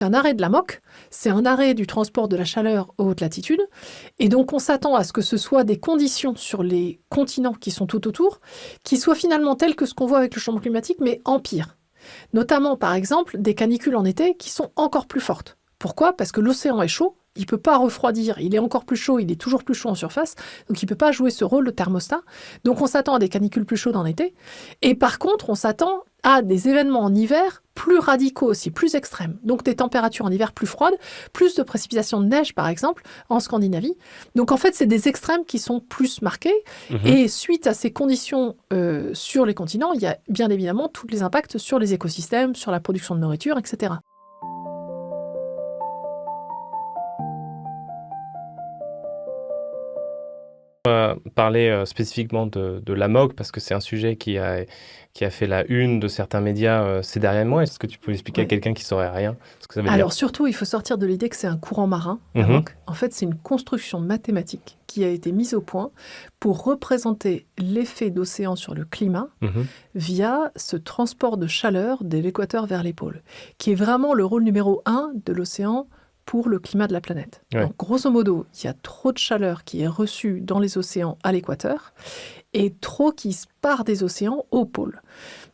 Un arrêt de la MOC, c'est un arrêt du transport de la chaleur aux hautes latitudes. Et donc, on s'attend à ce que ce soit des conditions sur les continents qui sont tout autour, qui soient finalement telles que ce qu'on voit avec le changement climatique, mais en pire. Notamment, par exemple, des canicules en été qui sont encore plus fortes. Pourquoi ? Parce que l'océan est chaud, il ne peut pas refroidir, il est encore plus chaud, il est toujours plus chaud en surface, donc il ne peut pas jouer ce rôle de thermostat. Donc on s'attend à des canicules plus chaudes en été. Et par contre, on s'attend à des événements en hiver plus radicaux aussi, plus extrêmes. Donc des températures en hiver plus froides, plus de précipitations de neige par exemple en Scandinavie. Donc en fait, c'est des extrêmes qui sont plus marqués. Et suite à ces conditions sur les continents, il y a bien évidemment tous les impacts sur les écosystèmes, sur la production de nourriture, etc. Parler spécifiquement de la MOC, parce que c'est un sujet qui a fait la une de certains médias ces derniers mois. Est-ce que tu peux expliquer à quelqu'un qui ne saurait rien ce que ça veut dire ? Alors surtout, il faut sortir de l'idée que c'est un courant marin, la MOC. En fait, c'est une construction mathématique qui a été mise au point pour représenter l'effet d'océan sur le climat via ce transport de chaleur de l'équateur vers les pôles, qui est vraiment le rôle numéro 1 de l'océan pour le climat de la planète. Ouais. Donc, grosso modo, il y a trop de chaleur qui est reçue dans les océans à l'équateur et trop qui part des océans aux pôles.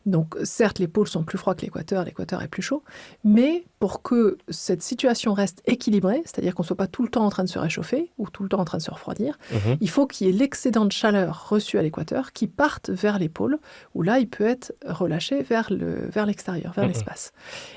Donc, certes, les pôles sont plus froids que l'équateur est plus chaud, mais pour que cette situation reste équilibrée, c'est-à-dire qu'on ne soit pas tout le temps en train de se réchauffer ou tout le temps en train de se refroidir, il faut qu'il y ait l'excédent de chaleur reçu à l'équateur qui parte vers les pôles, où là, il peut être relâché vers l'extérieur, vers l'espace.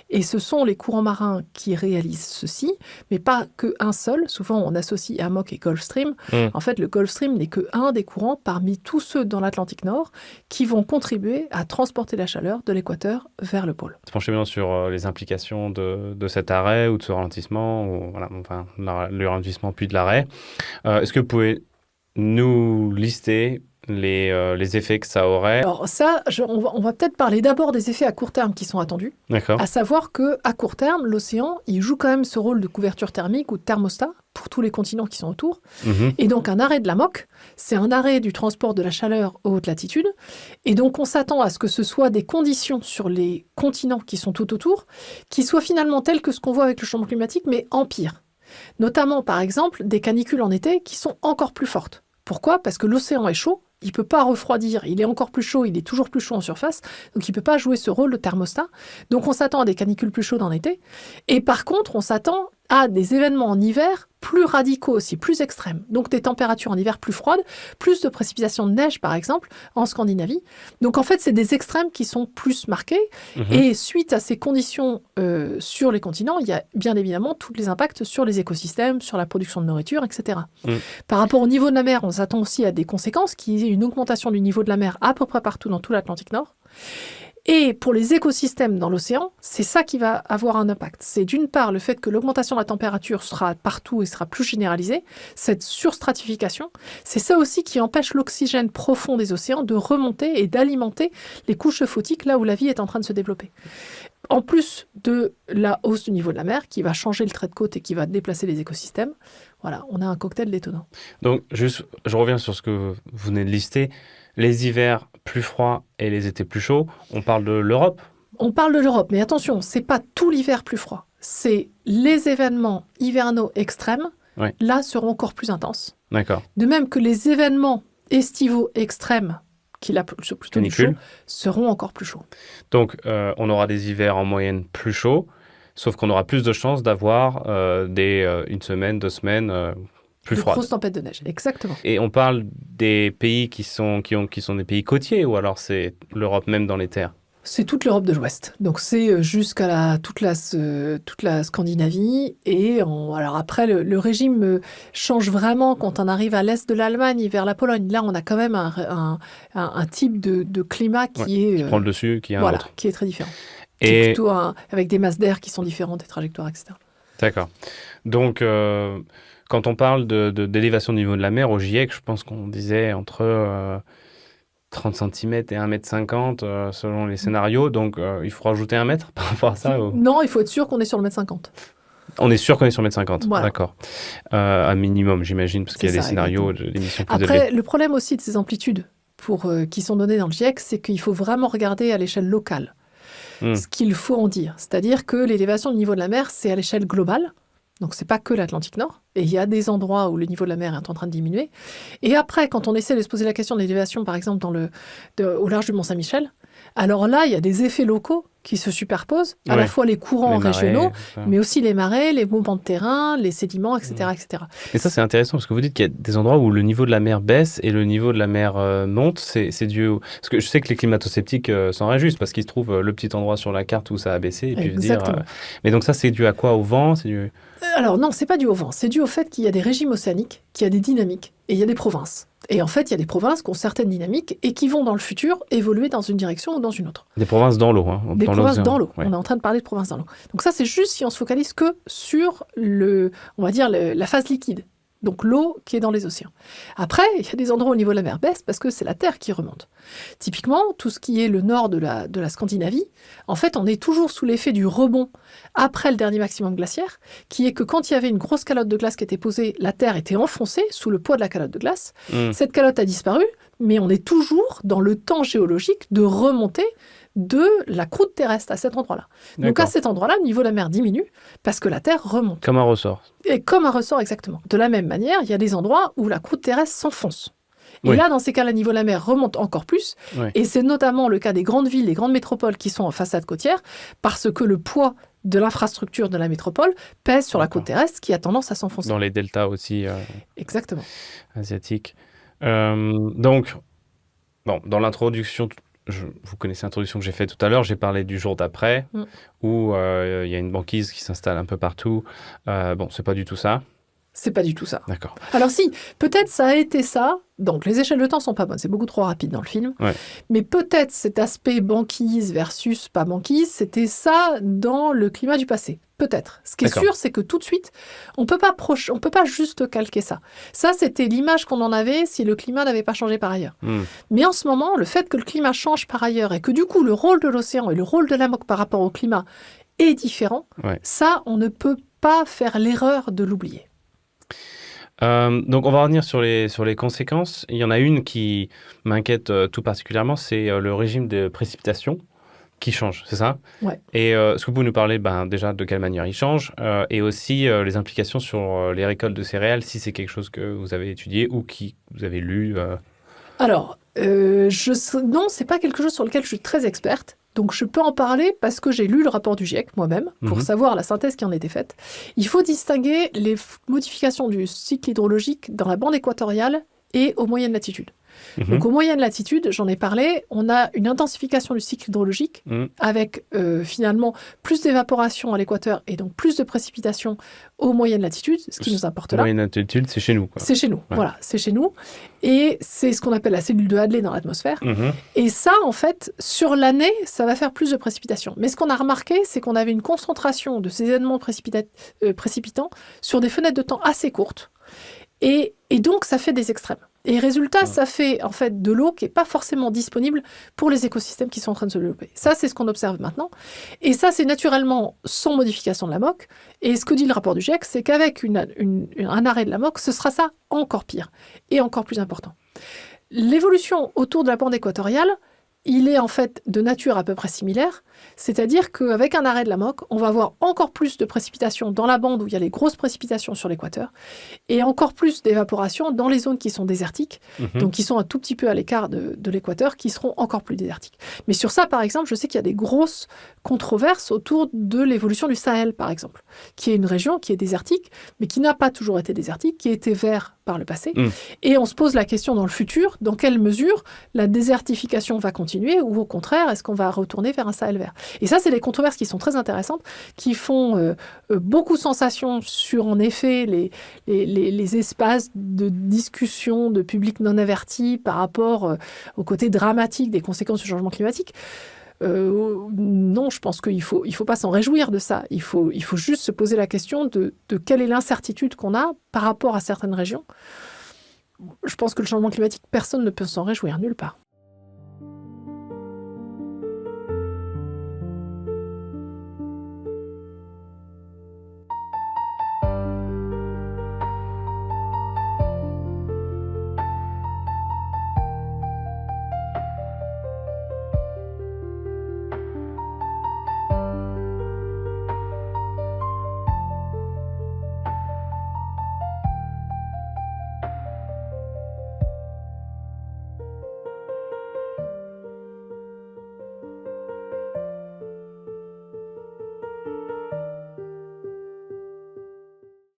Et ce sont les courants marins qui réalisent ceci, mais pas qu'un seul. Souvent, on associe AMOC et Gulf Stream. En fait, le Gulf Stream n'est qu'un des courants parmi tous ceux dans l'Atlantique Nord qui vont contribuer à transporter la chaleur de l'équateur vers le pôle. Se pencher maintenant sur les implications de cet arrêt ou de ce ralentissement, ou, le ralentissement puis de l'arrêt. Est-ce que vous pouvez nous lister les effets que ça aurait ? Alors ça, on va peut-être parler d'abord des effets à court terme qui sont attendus. D'accord. À savoir qu'à court terme, l'océan, il joue quand même ce rôle de couverture thermique ou de thermostat pour tous les continents qui sont autour. Et donc un arrêt de la MOC, c'est un arrêt du transport de la chaleur aux hautes latitudes. Et donc on s'attend à ce que ce soit des conditions sur les continents qui sont tout autour, qui soient finalement telles que ce qu'on voit avec le changement climatique, mais en pire. Notamment, par exemple, des canicules en été qui sont encore plus fortes. Pourquoi ? Parce que l'océan est chaud, il ne peut pas refroidir, il est encore plus chaud, il est toujours plus chaud en surface, donc il ne peut pas jouer ce rôle de thermostat. Donc on s'attend à des canicules plus chaudes en été. Et par contre, on s'attend à des événements en hiver plus radicaux aussi, plus extrêmes. Donc des températures en hiver plus froides, plus de précipitations de neige par exemple en Scandinavie. Donc en fait, c'est des extrêmes qui sont plus marqués. Et suite à ces conditions sur les continents, il y a bien évidemment tous les impacts sur les écosystèmes, sur la production de nourriture, etc. Par rapport au niveau de la mer, on s'attend aussi à des conséquences, qui est une augmentation du niveau de la mer à peu près partout dans tout l'Atlantique Nord. Et pour les écosystèmes dans l'océan, c'est ça qui va avoir un impact. C'est d'une part le fait que l'augmentation de la température sera partout et sera plus généralisée, cette surstratification. C'est ça aussi qui empêche l'oxygène profond des océans de remonter et d'alimenter les couches euphotiques là où la vie est en train de se développer. En plus de la hausse du niveau de la mer qui va changer le trait de côte et qui va déplacer les écosystèmes, voilà, on a un cocktail détonnant. Donc, juste, je reviens sur ce que vous venez de lister. Les hivers plus froids et les étés plus chauds, on parle de l'Europe ? On parle de l'Europe, mais attention, c'est pas tout l'hiver plus froid. C'est les événements hivernaux extrêmes, là, seront encore plus intenses. D'accord. De même que les événements estivaux extrêmes, qui là, plutôt du chaud, seront encore plus chauds. Donc, on aura des hivers en moyenne plus chauds, sauf qu'on aura plus de chances d'avoir une semaine, 2 semaines plus froides. De grosses tempêtes de neige, exactement. Et on parle des pays qui sont des pays côtiers, ou alors c'est l'Europe même dans les terres ? C'est toute l'Europe de l'Ouest. Donc c'est jusqu'à toute la Scandinavie. Et alors après, le régime change vraiment quand on arrive à l'est de l'Allemagne, vers la Pologne. Là, on a quand même un type de climat qui prend le dessus, qui est un autre. Qui est très différent. Et plutôt avec des masses d'air qui sont différentes, des trajectoires, etc. D'accord. Donc, quand on parle d'élévation du niveau de la mer, au GIEC, je pense qu'on disait entre 30 cm et 1,50 m selon les scénarios. Donc, il faut rajouter 1 mètre par rapport à ça Non, il faut être sûr qu'on est sur le 1,50 m. On est sûr qu'on est sur 1,50 m, voilà. D'accord. Un minimum, j'imagine, parce qu'il y a des scénarios d'émissions plus élevées. Après, le problème aussi de ces amplitudes qui sont données dans le GIEC, c'est qu'il faut vraiment regarder à l'échelle locale. ce qu'il faut en dire. C'est-à-dire que l'élévation du niveau de la mer, c'est à l'échelle globale. Donc, ce n'est pas que l'Atlantique Nord. Et il y a des endroits où le niveau de la mer est en train de diminuer. Et après, quand on essaie de se poser la question de l'élévation, par exemple, au large du Mont-Saint-Michel, alors là, il y a des effets locaux qui se superposent, à la fois les courants régionaux, mais aussi les marées, les mouvements de terrain, les sédiments, etc. etc. Et ça, c'est intéressant, parce que vous dites qu'il y a des endroits où le niveau de la mer baisse et le niveau de la mer monte. C'est dû... Parce que je sais que les climato-sceptiques s'en réjouissent, parce qu'ils se trouvent le petit endroit sur la carte où ça a baissé, et puis dire... Mais donc ça, c'est dû à quoi? Au vent? Alors non, c'est pas dû au vent. C'est dû au fait qu'il y a des régimes océaniques, qu'il y a des dynamiques, et il y a des provinces. Et en fait, il y a des provinces qui ont certaines dynamiques et qui vont dans le futur évoluer dans une direction ou dans une autre. Des provinces dans l'eau. Hein, des provinces dans l'eau. Ouais. On est en train de parler de provinces dans l'eau. Donc ça, c'est juste si on se focalise que sur la phase liquide. Donc l'eau qui est dans les océans. Après, il y a des endroits où le niveau de la mer baisse parce que c'est la Terre qui remonte. Typiquement, tout ce qui est le nord de la Scandinavie, en fait, on est toujours sous l'effet du rebond après le dernier maximum glaciaire, qui est que quand il y avait une grosse calotte de glace qui était posée, la Terre était enfoncée sous le poids de la calotte de glace. Cette calotte a disparu, mais on est toujours dans le temps géologique de remonter de la croûte terrestre à cet endroit-là. Donc à cet endroit-là, le niveau de la mer diminue parce que la Terre remonte. Comme un ressort. Et comme un ressort, exactement. De la même manière, il y a des endroits où la croûte terrestre s'enfonce. Et là, dans ces cas, le niveau de la mer remonte encore plus. Et c'est notamment le cas des grandes villes, des grandes métropoles qui sont en façade côtière, parce que le poids de l'infrastructure de la métropole pèse sur la côte terrestre qui a tendance à s'enfoncer. Dans les deltas aussi. Exactement. Asiatiques. Donc, bon, dans l'introduction... Vous connaissez l'introduction que j'ai faite tout à l'heure, j'ai parlé du jour d'après, où il y a une banquise qui s'installe un peu partout. Bon, c'est pas du tout ça. C'est pas du tout ça. D'accord. Alors si, peut-être ça a été ça. Donc les échelles de temps sont pas bonnes, c'est beaucoup trop rapide dans le film. Ouais. Mais peut-être cet aspect banquise versus pas banquise, c'était ça dans le climat du passé. Peut-être. Ce qui est sûr, c'est que tout de suite, on peut pas juste calquer ça. Ça, c'était l'image qu'on en avait si le climat n'avait pas changé par ailleurs. Mais en ce moment, le fait que le climat change par ailleurs et que du coup, le rôle de l'océan et le rôle de la moque par rapport au climat est différent, ça, on ne peut pas faire l'erreur de l'oublier. Donc, on va revenir sur les conséquences. Il y en a une qui m'inquiète tout particulièrement, c'est le régime de précipitation qui change, c'est ça? Ouais. Et est-ce que vous pouvez nous parler déjà de quelle manière il change et aussi les implications sur les récoltes de céréales, si c'est quelque chose que vous avez étudié ou que vous avez lu Alors, non, c'est pas quelque chose sur lequel je suis très experte. Donc, je peux en parler parce que j'ai lu le rapport du GIEC moi-même pour savoir la synthèse qui en était faite. Il faut distinguer les modifications du cycle hydrologique dans la bande équatoriale et aux moyennes latitudes. Donc, aux moyennes latitudes, j'en ai parlé, on a une intensification du cycle hydrologique avec finalement plus d'évaporation à l'équateur et donc plus de précipitations aux moyennes latitudes, ce qui nous importe là. Moyenne latitude, c'est chez nous, quoi. C'est chez nous, voilà, c'est chez nous. Et c'est ce qu'on appelle la cellule de Hadley dans l'atmosphère. Et ça, en fait, sur l'année, ça va faire plus de précipitations. Mais ce qu'on a remarqué, c'est qu'on avait une concentration de ces événements précipitants sur des fenêtres de temps assez courtes. Et donc, ça fait des extrêmes. Et résultat, ça fait en fait de l'eau qui n'est pas forcément disponible pour les écosystèmes qui sont en train de se développer. Ça, c'est ce qu'on observe maintenant. Et ça, c'est naturellement sans modification de la MOC. Et ce que dit le rapport du GIEC, c'est qu'avec un arrêt de la MOC, ce sera ça encore pire et encore plus important. L'évolution autour de la bande équatoriale, il est en fait de nature à peu près similaire, c'est-à-dire qu'avec un arrêt de la MOC, on va avoir encore plus de précipitations dans la bande où il y a les grosses précipitations sur l'équateur, et encore plus d'évaporation dans les zones qui sont désertiques, donc qui sont un tout petit peu à l'écart de l'équateur, qui seront encore plus désertiques. Mais sur ça, par exemple, je sais qu'il y a des grosses controverses autour de l'évolution du Sahel, par exemple, qui est une région qui est désertique, mais qui n'a pas toujours été désertique, qui a été vert par le passé. Et on se pose la question dans le futur, dans quelle mesure la désertification va continuer, ou au contraire, est-ce qu'on va retourner vers un Sahel vert? Et ça, c'est des controverses qui sont très intéressantes, qui font beaucoup sensation sur, en effet, les espaces de discussion de public non averti par rapport au côté dramatique des conséquences du changement climatique. Non, je pense qu'il faut pas s'en réjouir de ça. Il faut juste se poser la question de quelle est l'incertitude qu'on a par rapport à certaines régions. Je pense que le changement climatique, personne ne peut s'en réjouir, nulle part.